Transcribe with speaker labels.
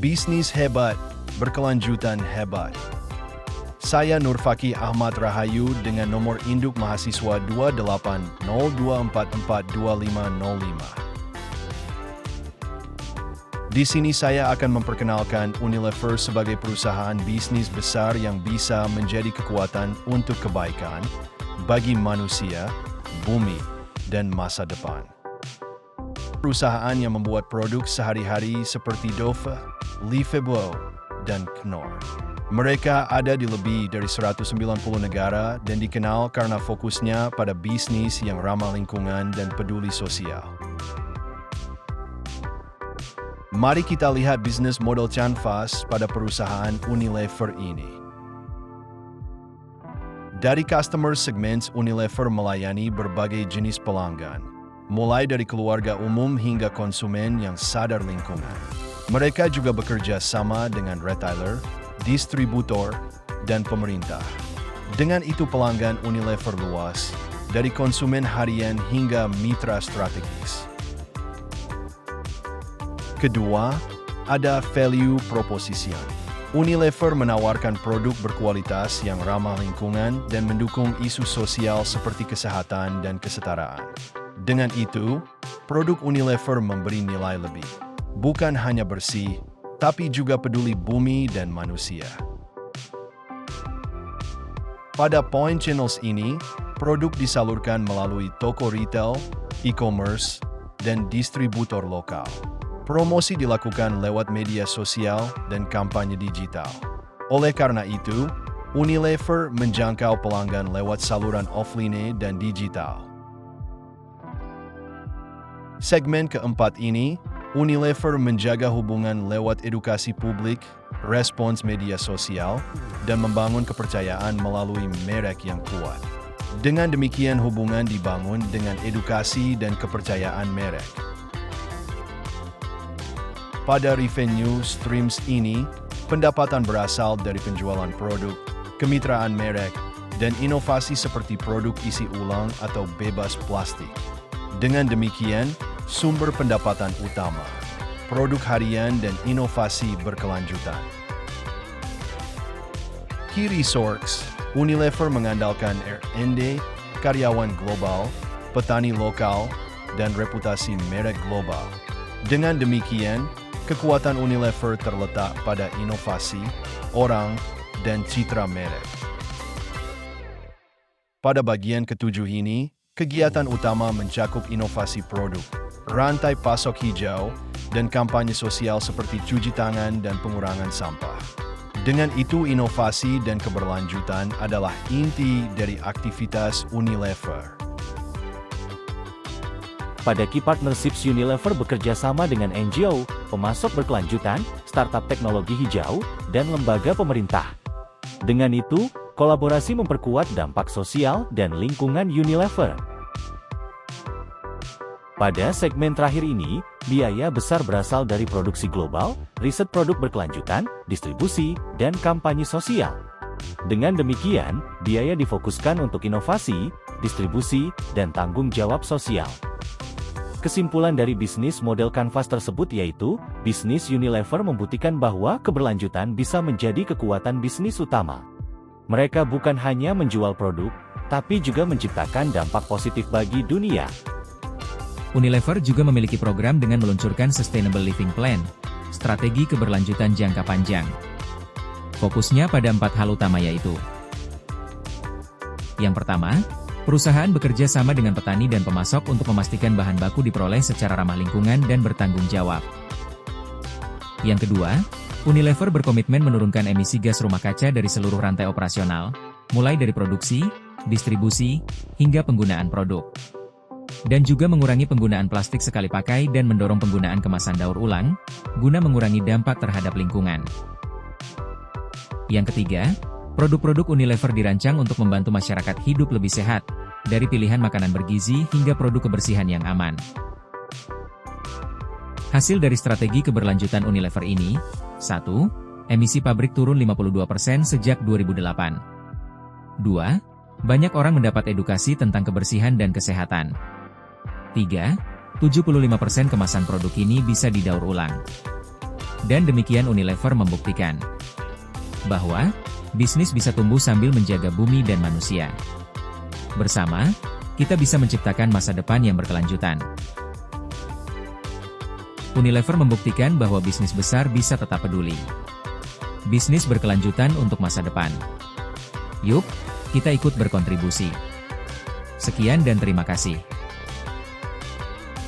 Speaker 1: Bisnis hebat, berkelanjutan hebat. Saya Nurfaki Ahmad Rahayu dengan nomor induk mahasiswa 2802442505. Di sini saya akan memperkenalkan Unilever sebagai perusahaan bisnis besar yang bisa menjadi kekuatan untuk kebaikan bagi manusia, bumi, dan masa depan. Perusahaan yang membuat produk sehari-hari seperti Dove, Lifebuoy, dan Knorr. Mereka ada di lebih dari 190 negara dan dikenal karena fokusnya pada bisnis yang ramah lingkungan dan peduli sosial. Mari kita lihat bisnis model canvas pada perusahaan Unilever ini. Dari customer segments, Unilever melayani berbagai jenis pelanggan, mulai dari keluarga umum hingga konsumen yang sadar lingkungan. Mereka juga bekerja sama dengan retailer, distributor, dan pemerintah. Dengan itu pelanggan Unilever luas, dari konsumen harian hingga mitra strategis. Kedua, ada value proposition. Unilever menawarkan produk berkualitas yang ramah lingkungan dan mendukung isu sosial seperti kesehatan dan kesetaraan. Dengan itu, produk Unilever memberi nilai lebih. Bukan hanya bersih, tapi juga peduli bumi dan manusia. Pada point channels ini, produk disalurkan melalui toko retail, e-commerce, dan distributor lokal. Promosi dilakukan lewat media sosial dan kampanye digital. Oleh karena itu, Unilever menjangkau pelanggan lewat saluran offline dan digital. Segmen keempat ini, Unilever menjaga hubungan lewat edukasi publik, respons media sosial, dan membangun kepercayaan melalui merek yang kuat. Dengan demikian hubungan dibangun dengan edukasi dan kepercayaan merek. Pada revenue streams ini, pendapatan berasal dari penjualan produk, kemitraan merek, dan inovasi seperti produk isi ulang atau bebas plastik. Dengan demikian, sumber pendapatan utama, produk harian dan inovasi berkelanjutan. Key resource, Unilever mengandalkan R&D, karyawan global, petani lokal, dan reputasi merek global. Dengan demikian, kekuatan Unilever terletak pada inovasi, orang, dan citra merek. Pada bagian ketujuh ini, kegiatan utama mencakup inovasi produk, rantai pasok hijau, dan kampanye sosial seperti cuci tangan dan pengurangan sampah. Dengan itu, inovasi dan keberlanjutan adalah inti dari aktivitas Unilever.
Speaker 2: Pada Key Partnerships, Unilever bekerja sama dengan NGO, pemasok berkelanjutan, startup teknologi hijau, dan lembaga pemerintah. Dengan itu, kolaborasi memperkuat dampak sosial dan lingkungan Unilever. Pada segmen terakhir ini, biaya besar berasal dari produksi global, riset produk berkelanjutan, distribusi, dan kampanye sosial. Dengan demikian, biaya difokuskan untuk inovasi, distribusi, dan tanggung jawab sosial. Kesimpulan dari bisnis model kanvas tersebut yaitu, bisnis Unilever membuktikan bahwa keberlanjutan bisa menjadi kekuatan bisnis utama. Mereka bukan hanya menjual produk, tapi juga menciptakan dampak positif bagi dunia.
Speaker 3: Unilever juga memiliki program dengan meluncurkan Sustainable Living Plan, strategi keberlanjutan jangka panjang. Fokusnya pada 4 hal utama yaitu: yang pertama, perusahaan bekerja sama dengan petani dan pemasok untuk memastikan bahan baku diperoleh secara ramah lingkungan dan bertanggung jawab. Yang kedua, Unilever berkomitmen menurunkan emisi gas rumah kaca dari seluruh rantai operasional, mulai dari produksi, distribusi, hingga penggunaan produk. Dan juga mengurangi penggunaan plastik sekali pakai dan mendorong penggunaan kemasan daur ulang, guna mengurangi dampak terhadap lingkungan. Yang ketiga, produk-produk Unilever dirancang untuk membantu masyarakat hidup lebih sehat, dari pilihan makanan bergizi hingga produk kebersihan yang aman. Hasil dari strategi keberlanjutan Unilever ini, 1. Emisi pabrik turun 52% sejak 2008. 2. Banyak orang mendapat edukasi tentang kebersihan dan kesehatan. 3. 75% kemasan produk ini bisa didaur ulang. Dan demikian Unilever membuktikan bahwa bisnis bisa tumbuh sambil menjaga bumi dan manusia. Bersama, kita bisa menciptakan masa depan yang berkelanjutan. Unilever membuktikan bahwa bisnis besar bisa tetap peduli. Bisnis berkelanjutan untuk masa depan. Yuk, kita ikut berkontribusi. Sekian dan terima kasih.